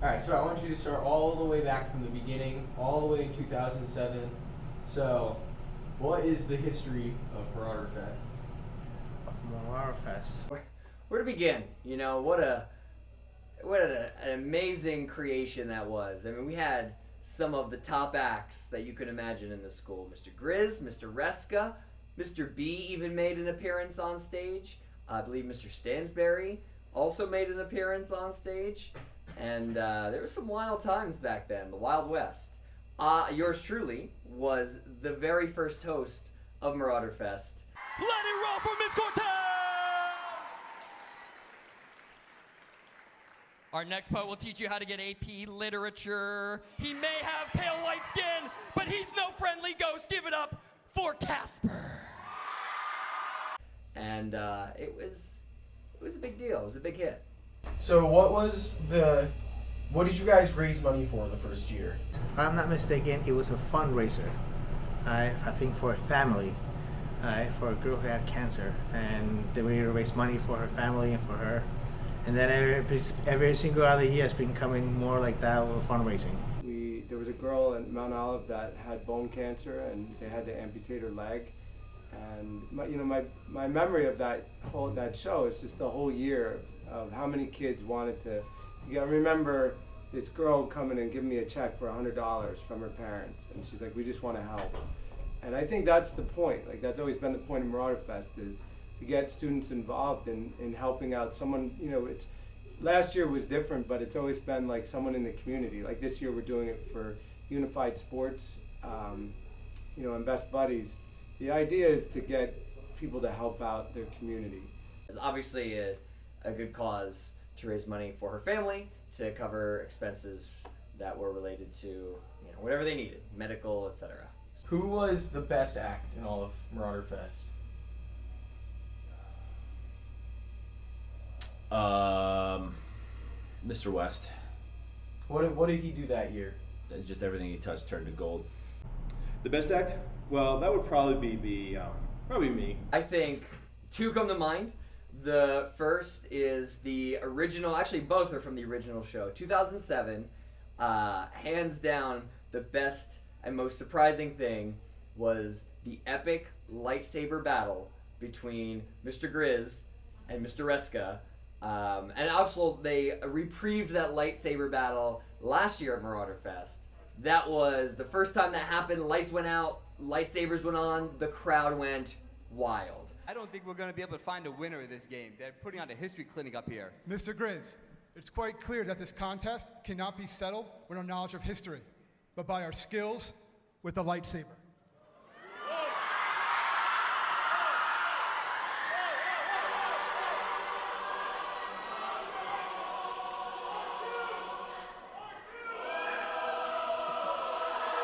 Alright, so I want you to start all the way back from the beginning, all the way in 2007. So, what is the history of Marauderfest? Of Marauderfest. Where to begin? You know, what an amazing creation that was. I mean, we had some of the top acts that you could imagine in the school. Mr. Grizz, Mr. Reska, Mr. B even made an appearance on stage. I believe Mr. Stansberry also made an appearance on stage. And there were some wild times back then, the Wild West. Yours truly was the very first host of Marauderfest. Let it roll for Miss Cortez! Our next poet will teach you how to get AP Literature. He may have pale white skin, but he's no friendly ghost. Give it up for Casper. And it was a big deal. It was a big hit. So what did you guys raise money for the first year? If I'm not mistaken, it was a fundraiser. I think for a family, for a girl who had cancer, and they were to raise money for her family and for her. And then every single other year has been coming more like that with fundraising. There was a girl in Mount Olive that had bone cancer, and they had to amputate her leg. And my memory of that show is just the whole year of how many kids wanted to. I remember this girl coming and giving me a check for $100 from her parents, and she's like, "We just want to help." And I think that's the point. Like, that's always been the point of Marauderfest, is to get students involved in helping out someone. It's last year was different, but it's always been like someone in the community. Like this year, we're doing it for Unified Sports, and Best Buddies. The idea is to get people to help out their community. It's obviously a good cause to raise money for her family, to cover expenses that were related to whatever they needed, medical, etc. Who was the best act in all of Marauderfest? Mr. West. What did he do that year? Just everything he touched turned to gold. The best act? Well, that would probably be probably me. I think two come to mind. The first is the original, actually both are from the original show, 2007. Hands down, the best and most surprising thing was the epic lightsaber battle between Mr. Grizz and Mr. Reska. And also, they reprieved that lightsaber battle last year at Marauderfest. That was the first time that happened. Lights went out, lightsabers went on, the crowd went wild. I don't think we're going to be able to find a winner of this game. They're putting on a history clinic up here. Mr. Grizz, it's quite clear that this contest cannot be settled with our knowledge of history, but by our skills with the lightsaber.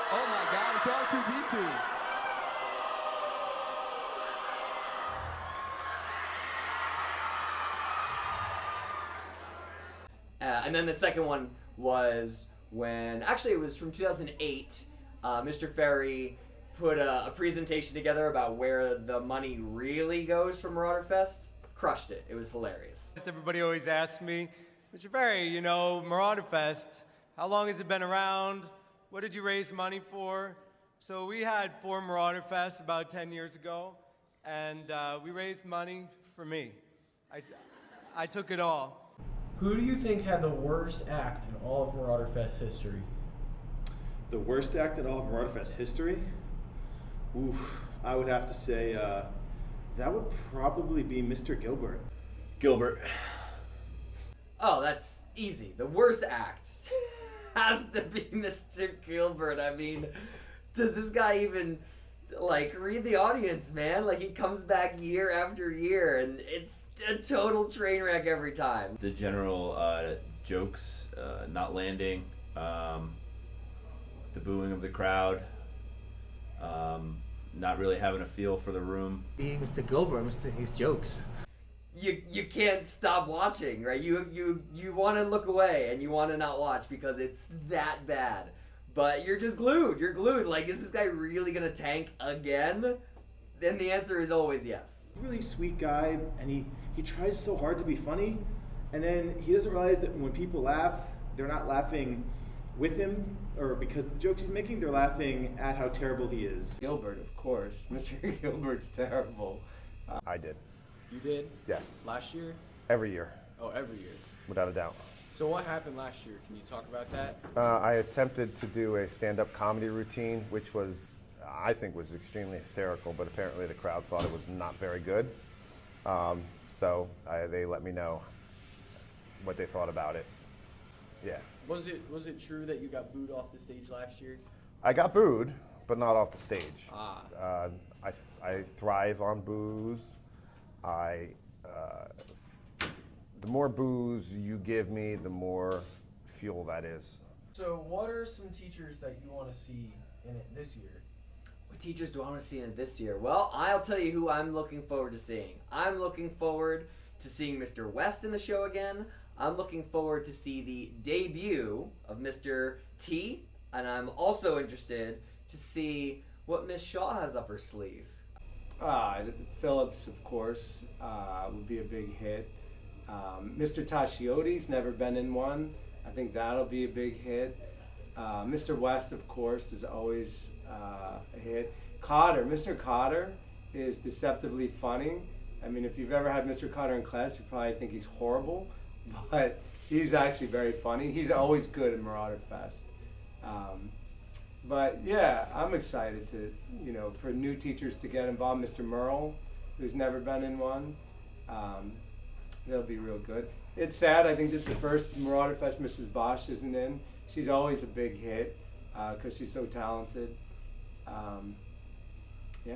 Oh my God, it's R2-D2. And then the second one was when, actually it was from 2008, Mr. Ferry put a presentation together about where the money really goes from Marauderfest. Crushed it. It was hilarious. Everybody always asks me, Mr. Ferry, Marauderfest, how long has it been around? What did you raise money for? So we had 4 Marauderfest about 10 years ago, and we raised money for me. I took it all. Who do you think had the worst act in all of Marauderfest history? The worst act in all of Marauderfest history? Oof, I would have to say that would probably be Mr. Gilbert. Gilbert. Oh, that's easy. The worst act has to be Mr. Gilbert. I mean, does this guy even read the audience, man? He comes back year after year, and it's a total train wreck every time. The general jokes not landing, the booing of the crowd, not really having a feel for the room. Mr. Gilbert, his jokes. You can't stop watching, right? You want to look away and you want to not watch because it's that bad. But you're just glued. You're glued. Is this guy really gonna tank again? Then the answer is always yes. Really sweet guy, and he tries so hard to be funny, and then he doesn't realize that when people laugh, they're not laughing with him or because of the jokes he's making. They're laughing at how terrible he is. Gilbert, of course. Mr. Gilbert's terrible. I did. You did? Yes. Last year? Every year, Oh, every year. without a doubt. So what happened last year? Can you talk about that? I attempted to do a stand-up comedy routine, which I think was extremely hysterical, but apparently the crowd thought it was not very good. So they let me know what they thought about it. Yeah. Was it true that you got booed off the stage last year? I got booed, but not off the stage. Ah. I thrive on boos. The more boos you give me, the more fuel that is. So what are some teachers that you want to see in it this year? What teachers do I want to see in it this year? Well, I'll tell you who I'm looking forward to seeing. I'm looking forward to seeing Mr. West in the show again. I'm looking forward to see the debut of Mr. T, and I'm also interested to see what Miss Shaw has up her sleeve. Phillips, of course, would be a big hit. Mr. Tascioti's never been in one. I think that'll be a big hit. Mr. West, of course, is always a hit. Mr. Cotter is deceptively funny. I mean, if you've ever had Mr. Cotter in class, you probably think he's horrible, but he's actually very funny. He's always good at Marauderfest. But yeah, I'm excited to, for new teachers to get involved. Mr. Merle, who's never been in one, they'll be real good. It's sad, I think this is the first Marauderfest Mrs. Bosch isn't in. She's always a big hit because she's so talented. Yeah.